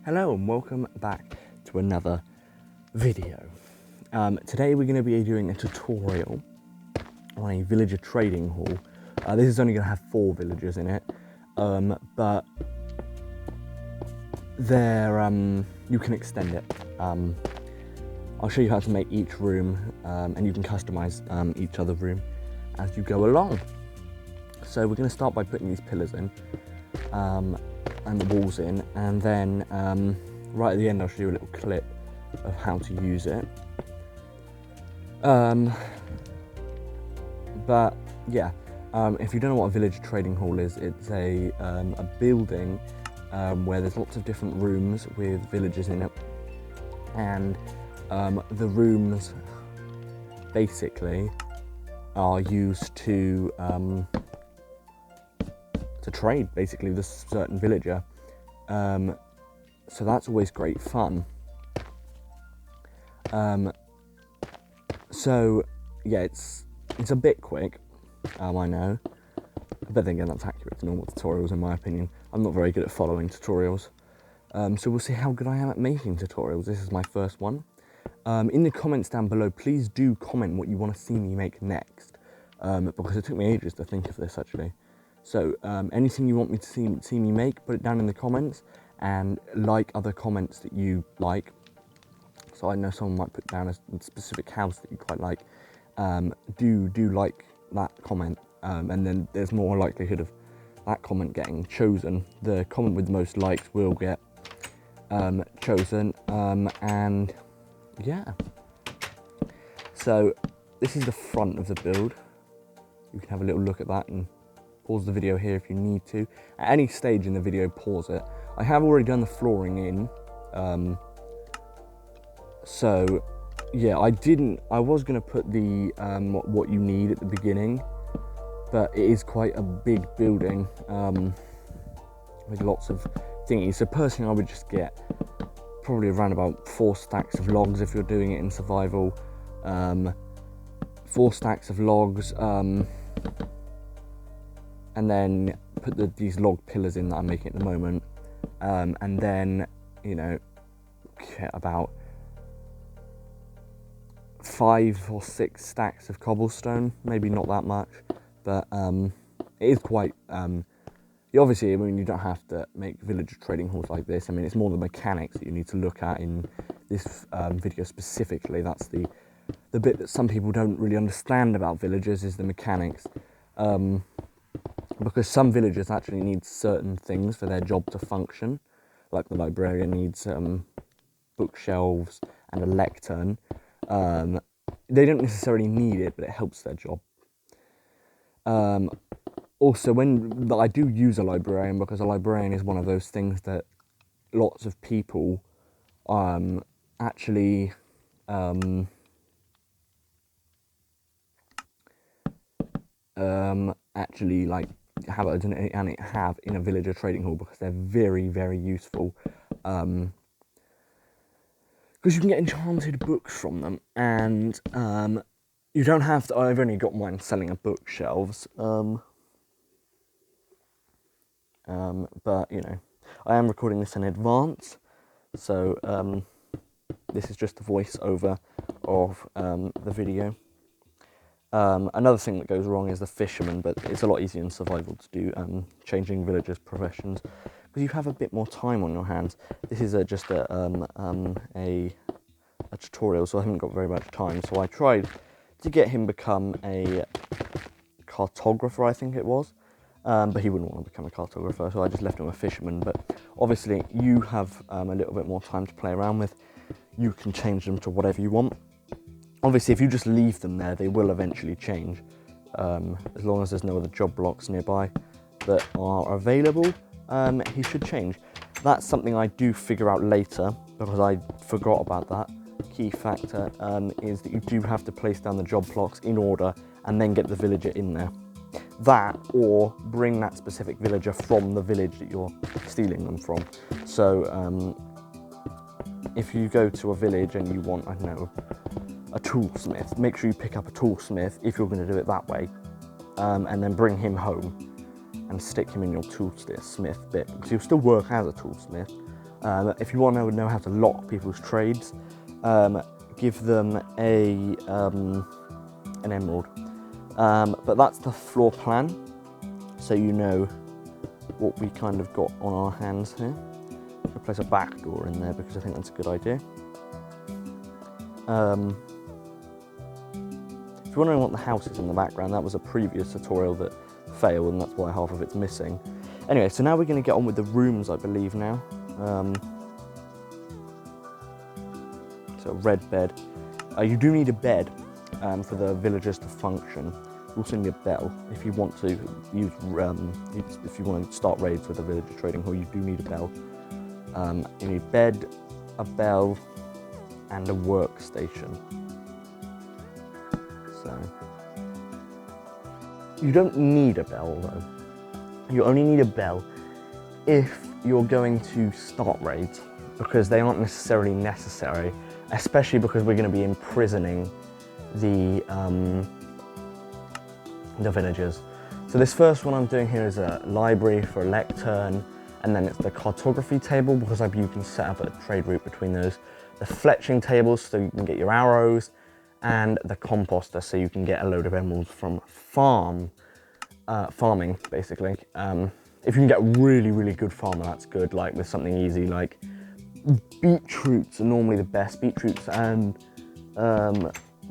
Hello and welcome back to another video. Today we're going to be doing a tutorial on a villager trading hall. This is only going to have 4 villagers in it, but you can extend it. I'll show you how to make each room, and you can customize each other room as you go along. So we're going to start by putting these pillars in. And the walls in, and then right at the end I'll show you a little clip of how to use it. But yeah, if you don't know what a village trading hall is, it's a building where there's lots of different rooms with villagers in it, and the rooms basically are used to trade basically with a certain villager, so that's always great fun. So yeah, it's a bit quick, I know, but then again that's accurate to normal tutorials in my opinion. I'm not very good at following tutorials, so we'll see how good I am at making tutorials. This is my first one. In the comments down below, please do comment what you want to see me make next, because it took me ages to think of this actually. So anything you want me to see me make, put it down in the comments, and like other comments that you like. So I know someone might put down a specific house that you quite like. Do like that comment, and then there's more likelihood of that comment getting chosen. The comment with the most likes will get chosen, and yeah. So this is the front of the build. You can have a little look at that and pause the video here if you need to. At any stage in the video, pause it. I have already done the flooring in, so yeah, I was going to put the what you need at the beginning, but it is quite a big building with lots of thingies. So personally I would just get probably around about 4 stacks of logs if you're doing it in survival. 4 stacks of logs, and then put these log pillars in that I'm making at the moment, and then, you know, get about 5 or 6 stacks of cobblestone. Maybe not that much, but it is quite, obviously, I mean, you don't have to make villager trading halls like this. I mean, it's more the mechanics that you need to look at in this video specifically. That's the bit that some people don't really understand about villagers, is the mechanics. Because some villagers actually need certain things for their job to function, like the librarian needs bookshelves and a lectern. They don't necessarily need it, but it helps their job. Also, I do use a librarian, because a librarian is one of those things that lots of people actually like have in a villager trading hall, because they're very, very useful, because you can get enchanted books from them, and you don't have to. I've only got mine selling at bookshelves, but you know, I am recording this in advance, so this is just the voiceover of the video. Another thing that goes wrong is the fisherman, but it's a lot easier in survival to do changing villagers' professions, because you have a bit more time on your hands. This is just a tutorial, so I haven't got very much time. So I tried to get him become a cartographer, I think it was, but he wouldn't want to become a cartographer, so I just left him a fisherman. But obviously you have a little bit more time to play around with. You can change them to whatever you want. Obviously, if you just leave them there, they will eventually change, as long as there's no other job blocks nearby that are available. He should change. That's something I do figure out later, because I forgot about that. Key factor is that you do have to place down the job blocks in order, and then get the villager in there. That, or bring that specific villager from the village that you're stealing them from. So if you go to a village and you want, I don't know, a toolsmith, make sure you pick up a toolsmith if you're going to do it that way, and then bring him home and stick him in your toolsmith bit, because he'll still work as a toolsmith, If you want to know how to lock people's trades, give them an emerald. But that's the floor plan, so you know what we kind of got on our hands here. I'll place a back door in there because I think that's a good idea. If you're wondering what the house is in the background, that was a previous tutorial that failed, and that's why half of it's missing. Anyway, so now we're going to get on with the rooms, I believe now. So red bed. You do need a bed for the villagers to function. You also need a bell if you want to use if you want to start raids with a villager trading hall. You do need a bell. You need a bed, a bell, and a workstation. So you don't need a bell though. You only need a bell if you're going to start raids, because they aren't necessarily necessary, especially because we're going to be imprisoning the villagers. So this first one I'm doing here is a library for a lectern, and then it's the cartography table because you can set up a trade route between those. The fletching tables so you can get your arrows, and the composter so you can get a load of emeralds from farming basically. If you can get a really, really good farmer, that's good, like with something easy like beetroots are normally the best. Beetroots and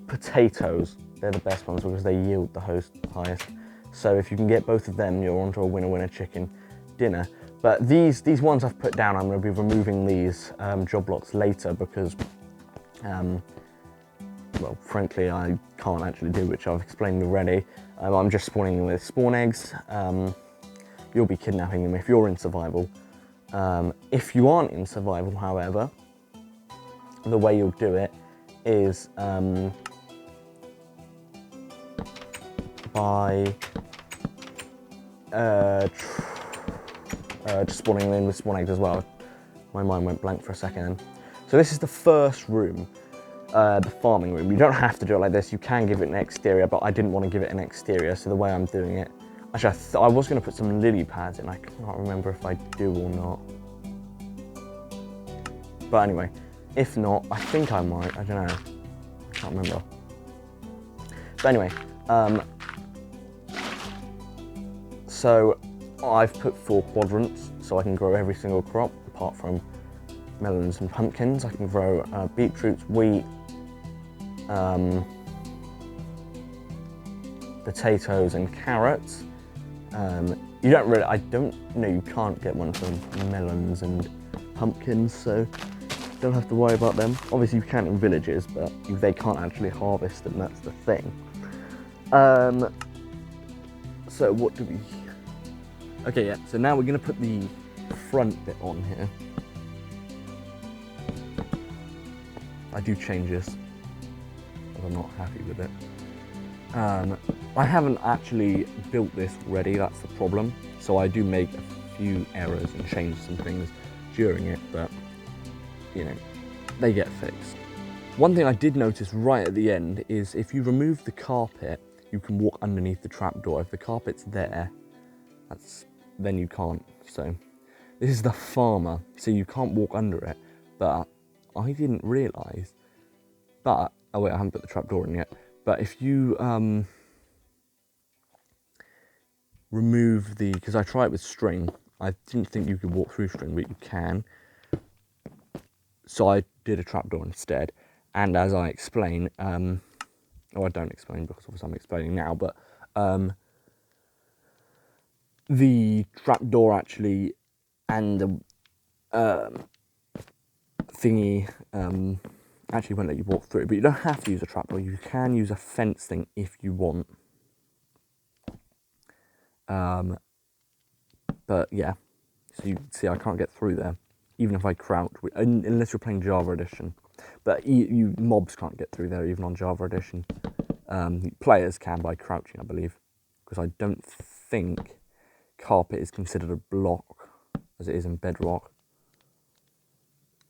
potatoes, they're the best ones because they yield the highest. So if you can get both of them, you're onto a winner chicken dinner. But these ones I've put down, I'm going to be removing these job lots later because, well, frankly, I can't actually do, which I've explained already. I'm just spawning them with spawn eggs. You'll be kidnapping them if you're in survival. If you aren't in survival, however, the way you'll do it is by just spawning them in with spawn eggs as well. My mind went blank for a second. So this is the first room, the farming room. You don't have to do it like this. You can give it an exterior, but I didn't want to give it an exterior, so the way I'm doing it, actually I was going to put some lily pads in. I can't remember if I do or not. But anyway, if not, I think I might. I don't know. I can't remember. But anyway, so I've put 4 quadrants so I can grow every single crop apart from melons and pumpkins. I can grow beetroots, wheat, potatoes and carrots. You don't really, I don't know, you can't get one from melons and pumpkins, so don't have to worry about them. Obviously you can in villages, but they can't actually harvest them, that's the thing. So what do we... Okay, yeah, so now we're going to put the front bit on here. I do change this, but I'm not happy with it. I haven't actually built this already, that's the problem. So I do make a few errors and change some things during it, but, you know, they get fixed. One thing I did notice right at the end is if you remove the carpet, you can walk underneath the trapdoor. If the carpet's there, then you can't. So this is the farmer, so you can't walk under it, but I didn't realise. But, oh wait, I haven't put the trapdoor in yet. But if you remove the, because I tried it with string, I didn't think you could walk through string, but you can. So I did a trapdoor instead. And as I explain, I don't explain because obviously I'm explaining now, but the trapdoor actually and the thingy actually won't let you walk through, but you don't have to use a trapdoor. You can use a fence thing if you want. But yeah, so you see I can't get through there, even if I crouch, unless you're playing Java Edition. But you mobs can't get through there even on Java Edition. Players can by crouching, I believe, because I don't think carpet is considered a block as it is in Bedrock.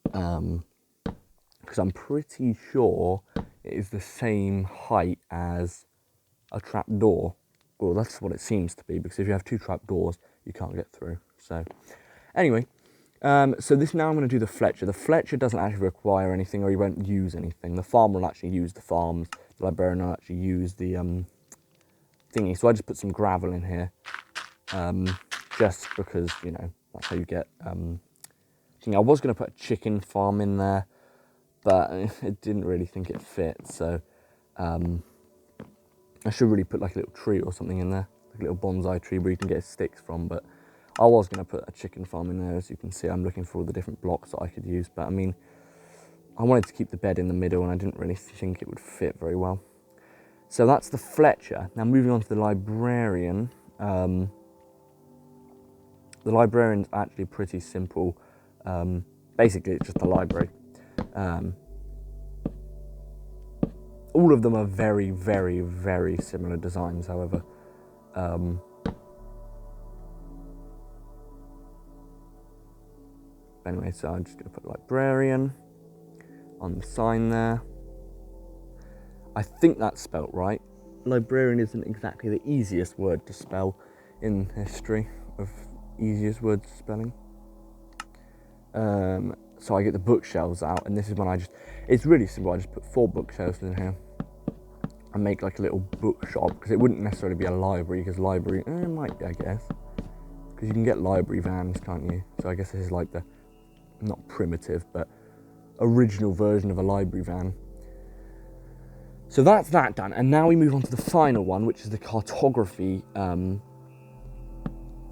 Because I'm pretty sure it is the same height as a trapdoor. Well, that's what it seems to be, because if you have 2 trapdoors, you can't get through. So, anyway, So this now I'm going to do the Fletcher. The Fletcher doesn't actually require anything, or you won't use anything. The farmer will actually use the farms. The librarian will actually use the thingy. So I just put some gravel in here, just because, you know, that's how you get. I was going to put a chicken farm in there, but I didn't really think it fit. So I should really put like a little tree or something in there, like a little bonsai tree where you can get sticks from. But I was going to put a chicken farm in there. As you can see, I'm looking for all the different blocks that I could use. But I mean, I wanted to keep the bed in the middle, and I didn't really think it would fit very well. So that's the Fletcher. Now moving on to the Librarian. The Librarian's actually pretty simple. Basically, it's just a library. All of them are very, very, very similar designs, however. Anyway, so I'm just going to put Librarian on the sign there. I think that's spelt right. Librarian isn't exactly the easiest word to spell in history of easiest words spelling. So I get the bookshelves out, and this is when it's really simple. I just put 4 bookshelves in here and make like a little bookshop, because it wouldn't necessarily be a library, because library, it might be, I guess, because you can get library vans, can't you? So I guess this is like the, not primitive, but original version of a library van. So that's that done, and now we move on to the final one, which is the cartography,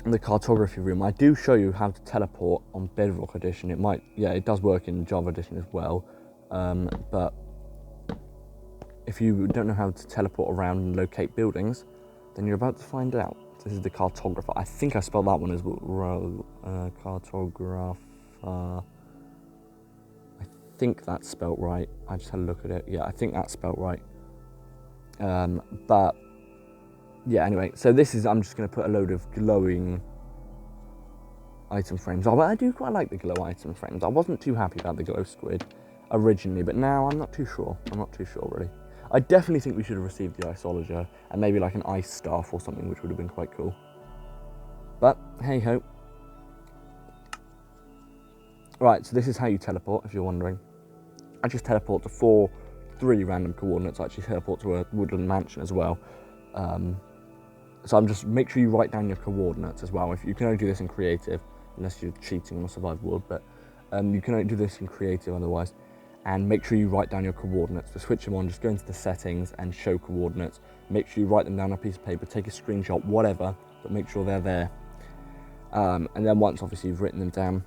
the cartography room. I do show you how to teleport on Bedrock Edition. It does work in Java Edition as well, but if you don't know how to teleport around and locate buildings, then you're about to find out. This is the Cartographer. I think I spelled that one as well. Cartographer. I think that's spelt right. I just had a look at it. Yeah, I think that's spelt right. But yeah, anyway, so this is, I'm just going to put a load of glowing item frames. I do quite like the glow item frames. I wasn't too happy about the glow squid originally, but now I'm not too sure. I'm not too sure, really. I definitely think we should have received the Iceologer and maybe like an ice staff or something, which would have been quite cool. But hey ho. Right, so this is how you teleport, if you're wondering. I just teleport to 3 random coordinates. I actually teleport to a woodland mansion as well. So I'm just, make sure you write down your coordinates as well. If you can only do this in creative, unless you're cheating on a survival world, but you can only do this in creative otherwise. And make sure you write down your coordinates. To switch them on, just go into the settings and show coordinates. Make sure you write them down on a piece of paper, take a screenshot, whatever, but make sure they're there. And then once obviously you've written them down,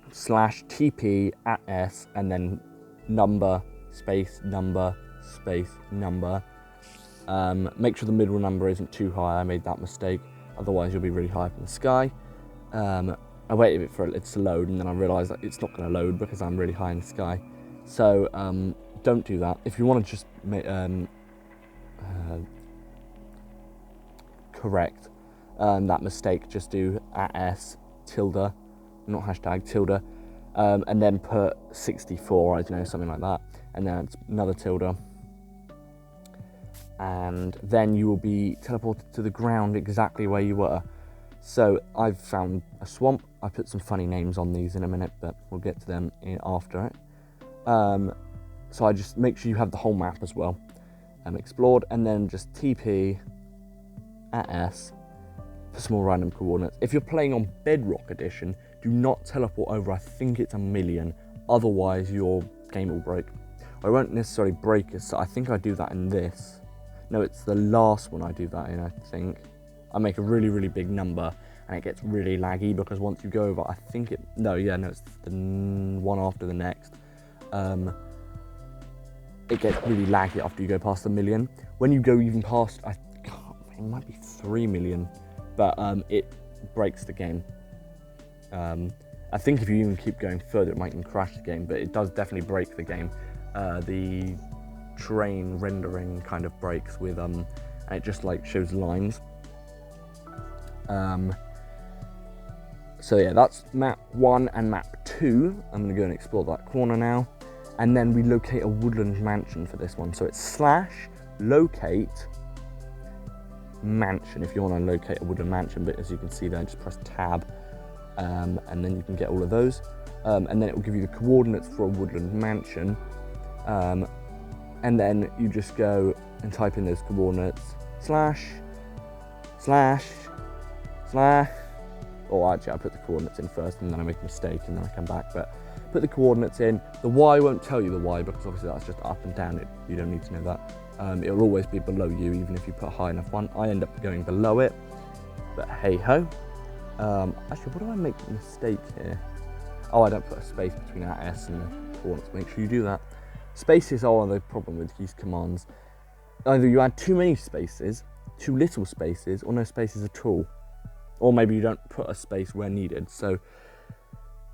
/TP @S and then number, space, number, space, number. Make sure the middle number isn't too high. I made that mistake. Otherwise you'll be really high up in the sky. I waited a bit for it to load, and then I realised that it's not going to load because I'm really high in the sky. So don't do that. If you want to just correct that mistake, just do @S tilde, not hashtag, tilde, and then put 64, I don't know, something like that, and then it's another tilde. And then you will be teleported to the ground exactly where you were. So I've found a swamp. I put some funny names on these in a minute, but we'll get to them after it. So I just make sure you have the whole map as well, explored, and then just TP @S for small random coordinates. If you're playing on Bedrock Edition, do not teleport over, I think it's 1,000,000, otherwise your game will break. I won't necessarily break it, so I think I do that in this. No, it's the last one I do that in, I think. I make a really, really big number, and it gets really laggy, because once you go over, I think it, it's the one after the next. It gets really laggy after you go past 1,000,000. When you go even past, it might be 3,000,000, but it breaks the game. I think if you even keep going further, it might even crash the game, but it does definitely break the game. The terrain rendering kind of breaks with, and it just like shows lines. So yeah, that's map 1 and map 2. I'm going to go and explore that corner now. And then we locate a woodland mansion for this one. So it's /locate mansion if you want to locate a woodland mansion. But as you can see there, just press tab. and then you can get all of those. And then it will give you the coordinates for a woodland mansion. And then you just go and type in those coordinates, or actually I put the coordinates in first and then I make a mistake and then I come back, but put the coordinates in. The Y won't tell you the Y because obviously that's just up and down, you don't need to know that. It'll always be below you even if you put a high enough one. I end up going below it, but hey ho. Actually, what do I make a mistake here? Oh, I don't put a space between that S and the coordinates. Make sure you do that. Spaces are the problem with these commands. Either you add too many spaces, too little spaces, or no spaces at all. Or maybe you don't put a space where needed. So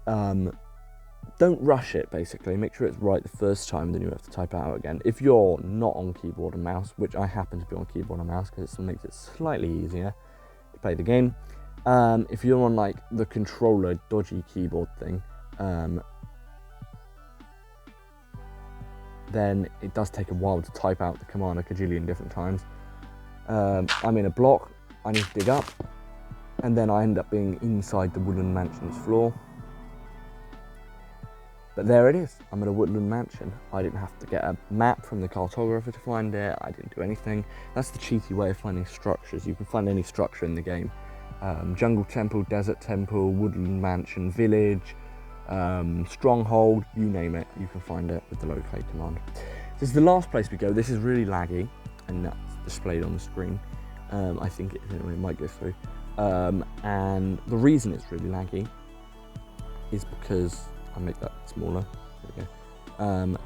don't rush it, basically. Make sure it's right the first time, then you have to type it out again. If you're not on keyboard and mouse, which I happen to be on keyboard and mouse because it makes it slightly easier to play the game. If you're on like the controller dodgy keyboard thing, then it does take a while to type out the command a cajillion different times. I'm in a block, I need to dig up, and then I end up being inside the woodland mansion's floor. But there it is, I'm at a woodland mansion. I didn't have to get a map from the cartographer to find it, I didn't do anything. That's the cheaty way of finding structures. You can find any structure in the game. Jungle temple, desert temple, woodland mansion, village, stronghold, you name it, you can find it with the locate command. This is the last place we go. This is really laggy, and that's displayed on the screen. I think it might go through. And the reason it's really laggy is because, I'll make that smaller, there we go.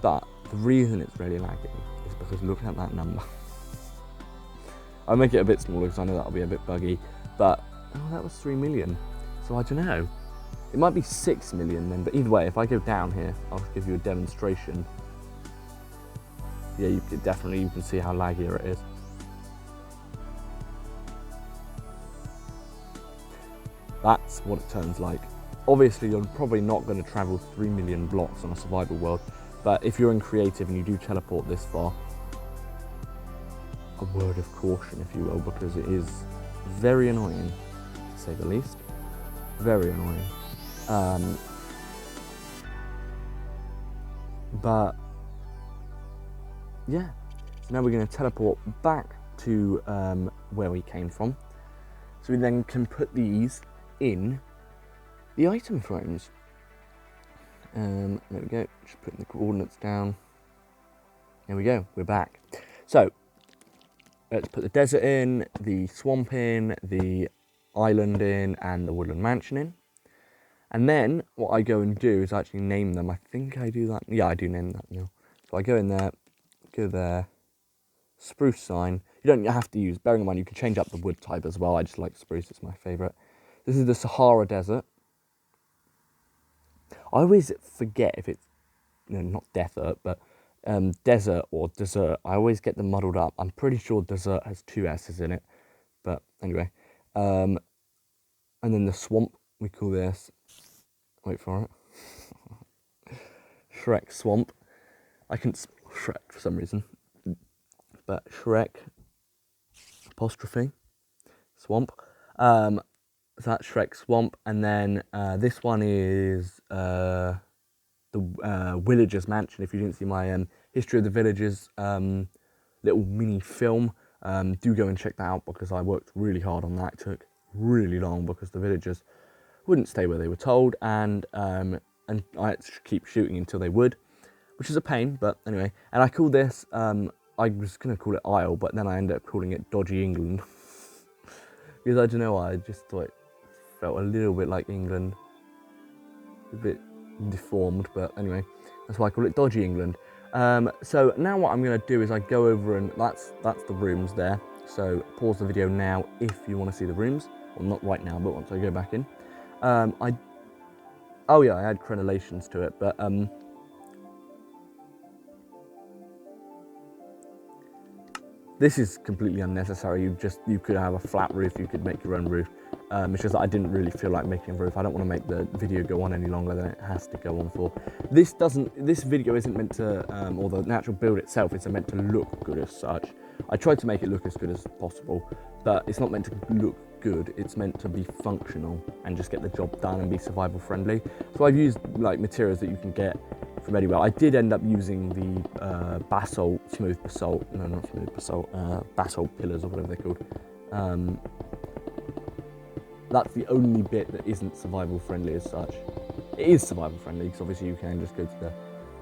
But the reason it's really laggy is because look at that number. I'll make it a bit smaller because I know that'll be a bit buggy, but oh, that was 3 million. So I don't know. It might be 6 million then, but either way, if I go down here, I'll give you a demonstration. Yeah, you can see how laggier it is. That's what it turns like. Obviously, you're probably not going to travel 3 million blocks on a survival world, but if you're in creative and you do teleport this far, a word of caution, if you will, because it is very annoying, to say the least. Very annoying. But yeah, so now we're going to teleport back to where we came from. So we then can put these in the item frames. There we go, just putting the coordinates down. There we go, we're back. So let's put the desert in, the swamp in, the island in, and the woodland mansion in. And then what I go and do is actually name them. I think I do that. Yeah, I do name that now. So I go in there, go there, spruce sign. You don't have to use, bearing in mind you can change up the wood type as well. I just like spruce, it's my favourite. This is the Sahara Desert. I always forget if it's, not desert, but desert or dessert. I always get them muddled up. I'm pretty sure dessert has 2 S's in it. But anyway. And then the swamp, we call this, wait for it, Shrek Swamp. I couldn't spell Shrek for some reason, but Shrek, apostrophe, swamp. So that's Shrek Swamp, and then this one is the Villagers Mansion. If you didn't see my History of the Villagers little mini film, do go and check that out because I worked really hard on that. It took really long because the villagers wouldn't stay where they were told, and I had to keep shooting until they would, which is a pain, but anyway. And I called this, I was going to call it Isle, but then I ended up calling it Dodgy England. Because I don't know why, I just thought it felt a little bit like England. A bit deformed, but anyway, that's why I call it Dodgy England. So now what I'm going to do is I go over and that's the rooms there. So pause the video now if you want to see the rooms. Well, not right now, but once I go back in. Oh yeah, I had crenellations to it, but this is completely unnecessary. You could have a flat roof, you could make your own roof. It's just that I didn't really feel like making a roof. I don't want to make the video go on any longer than it has to go on for. This video isn't meant to, or the natural build itself isn't meant to look good as such. I tried to make it look as good as possible, but it's not meant to look good. It's meant to be functional and just get the job done and be survival friendly. So I've used like materials that you can get from anywhere. I did end up using the smooth basalt pillars or whatever they're called. That's the only bit that isn't survival friendly as such. It is survival friendly because obviously you can just go to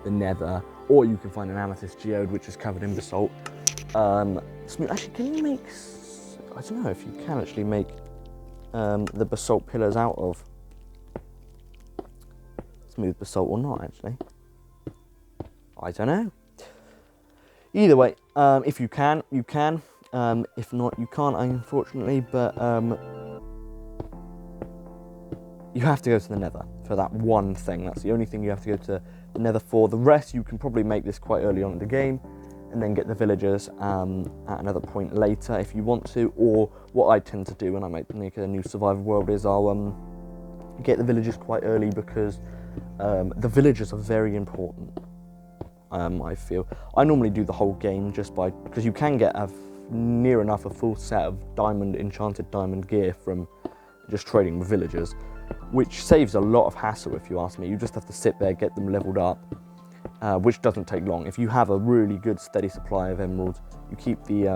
the nether, or you can find an amethyst geode which is covered in basalt. Actually, can you make? I don't know if you can actually make the basalt pillars out of smooth basalt or not. Actually, I don't know. Either way, if you can, you can. If not, you can't, unfortunately. But you have to go to the nether for that one thing. That's the only thing you have to go to the nether for. The rest, you can probably make this quite early on in the game and then get the villagers at another point later if you want to. Or what I tend to do when I make a new survival world is I'll get the villagers quite early, because the villagers are very important. I feel. I normally do the whole game just because you can get near enough a full set of enchanted diamond gear from just trading with villagers, which saves a lot of hassle if you ask me. You just have to sit there, get them leveled up, which doesn't take long. If you have a really good steady supply of emeralds, you keep the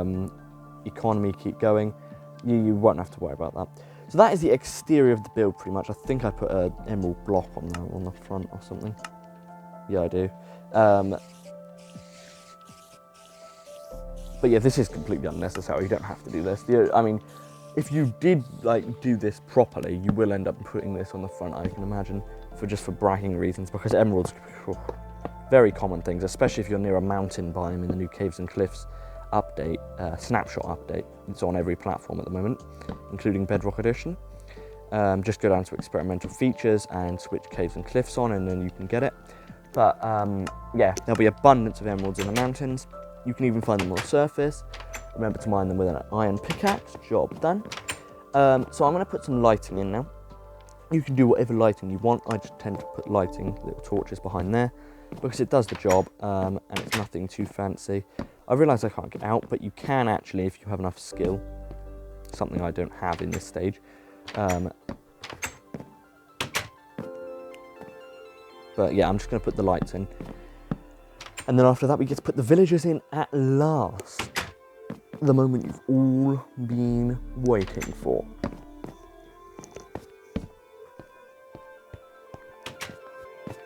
economy keep going, you won't have to worry about that. So that is the exterior of the build pretty much. I think I put an emerald block on the front or something. Yeah, I do. But yeah, this is completely unnecessary. You don't have to do this. I mean, if you did do this properly, you will end up putting this on the front, I can imagine, for bragging reasons, because emeralds, very common things, especially if you're near a mountain biome in the new Caves and Cliffs update, snapshot update. It's on every platform at the moment, including Bedrock Edition. Just go down to experimental features and switch Caves and Cliffs on, and then you can get it. But yeah, there'll be abundance of emeralds in the mountains. You can even find them on the surface. Remember to mine them with an iron pickaxe. Job done. So I'm going to put some lighting in now. You can do whatever lighting you want. I just tend to put little torches behind there, because it does the job, and it's nothing too fancy. I realise I can't get out, but you can actually if you have enough skill. Something I don't have in this stage. But yeah, I'm just going to put the lights in. And then after that, we get to put the villagers in at last. The moment you've all been waiting for.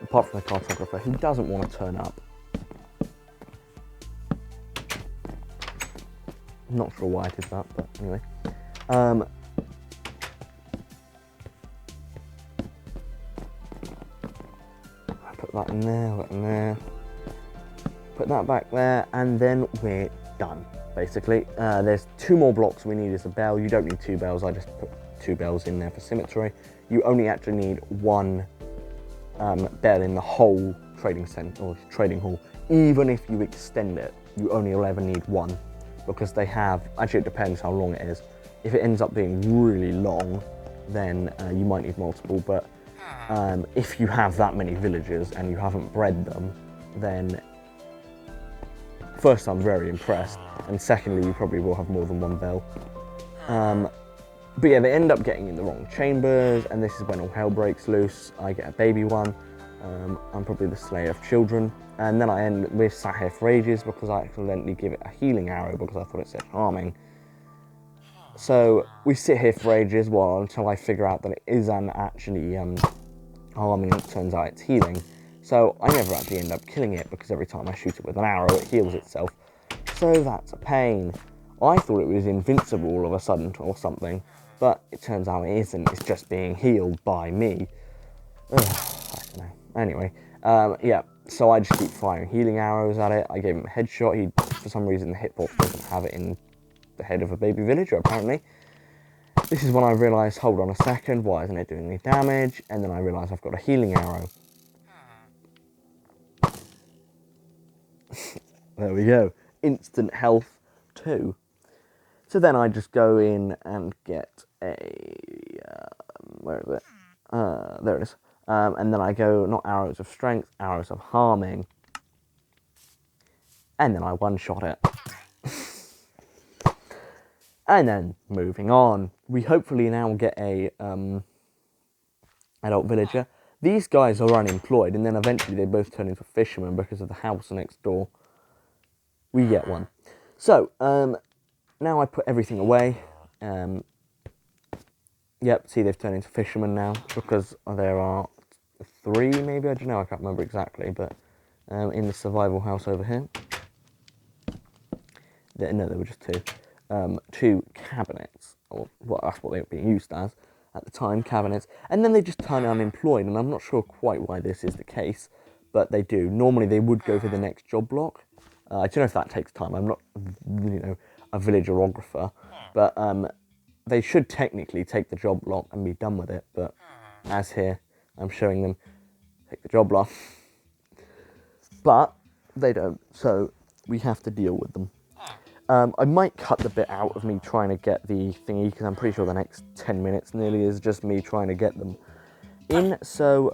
Apart from the cartographer, who doesn't want to turn up. I'm not sure why I did that, but anyway. I put that in there, put that back there, and then we're done. Basically, there's 2 more blocks we need is a bell. You don't need 2 bells, I just put 2 bells in there for symmetry. You only actually need 1 bell in the whole trading center or trading hall. Even if you extend it, you only will ever need 1, because they have, actually it depends how long it is. If it ends up being really long, then you might need multiple, but if you have that many villagers and you haven't bred them, then first, I'm very impressed, and secondly, you probably will have more than 1 bell. But yeah, they end up getting in the wrong chambers, and this is when all hell breaks loose. I get a baby one. I'm probably the slayer of children, and then we're sat here for ages because I accidentally give it a healing arrow because I thought it said harming. So we sit here for ages until I figure out that it isn't actually harming, and it turns out it's healing. So I never actually end up killing it, because every time I shoot it with an arrow, it heals itself. So that's a pain. I thought it was invincible all of a sudden or something, but it turns out it isn't. It's just being healed by me. Ugh, I don't know. Anyway, yeah, so I just keep firing healing arrows at it. I gave him a headshot. For some reason, the hitbox doesn't have it in the head of a baby villager, apparently. This is when I realised, hold on a second, why isn't it doing any damage? And then I realised I've got a healing arrow. There we go. Instant health 2. So then I just go in and get a... where is it? There it is. And then I go, not arrows of strength, arrows of harming. And then I one-shot it. And then moving on, we hopefully now get a adult villager. These guys are unemployed, and then eventually they both turn into fishermen because of the house next door. We get one. So now I put everything away. Yep, see, they've turned into fishermen now because there are 3, maybe, I don't know, I can't remember exactly, but in the survival house over here. No, there were just 2. 2 cabinets, or well, that's what they were being used as at the time, cabinets, and then they just turn unemployed, and I'm not sure quite why this is the case, but they do. Normally they would go for the next job block. I don't know if that takes time. I'm not, a villagerographer, but they should technically take the job block and be done with it, but as here, I'm showing them take the job block. But they don't, so we have to deal with them. I might cut the bit out of me trying to get the thingy, because I'm pretty sure the next 10 minutes nearly is just me trying to get them in, so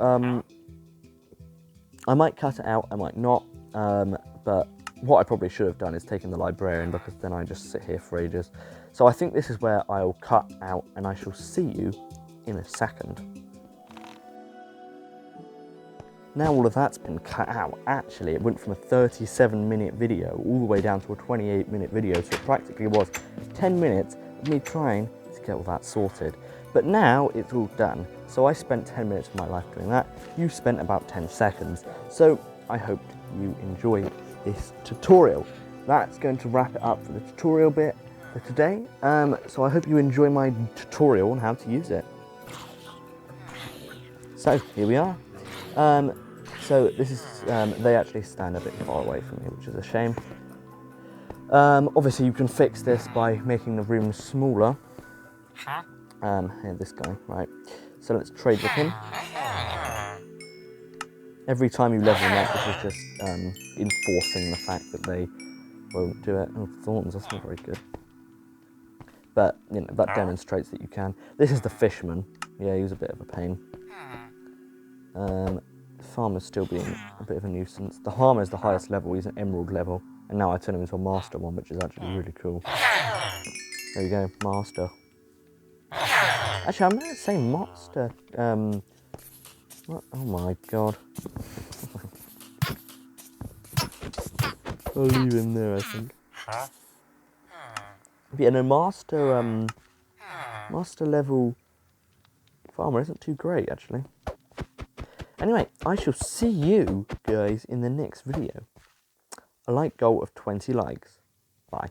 I might cut it out, I might not, but what I probably should have done is taken the Librarian, because then I just sit here for ages. So I think this is where I'll cut out, and I shall see you in a second. Now all of that's been cut out. Actually, it went from a 37-minute video all the way down to a 28-minute video, so it practically was 10 minutes of me trying to get all that sorted. But now it's all done. So I spent 10 minutes of my life doing that. You spent about 10 seconds. So I hope you enjoyed this tutorial. That's going to wrap it up for the tutorial bit for today. So I hope you enjoy my tutorial on how to use it. So here we are. So this is, they actually stand a bit far away from me, which is a shame. Obviously you can fix this by making the room smaller. Here, this guy, right. So let's trade with him. Every time you level them up, this is just enforcing the fact that they won't do it. Oh, thorns, that's not very good. But, that demonstrates that you can. This is the Fisherman. Yeah, he was a bit of a pain. Farmer's still being a bit of a nuisance. The Harmer is the highest level, he's an emerald level. And now I turn him into a master one, which is actually really cool. There you go, master. Actually, I'm going to say master. What? Oh my god. I'll leave him there, I think. But yeah, no, master level farmer isn't too great, actually. Anyway, I shall see you guys in the next video. A like goal of 20 likes. Bye.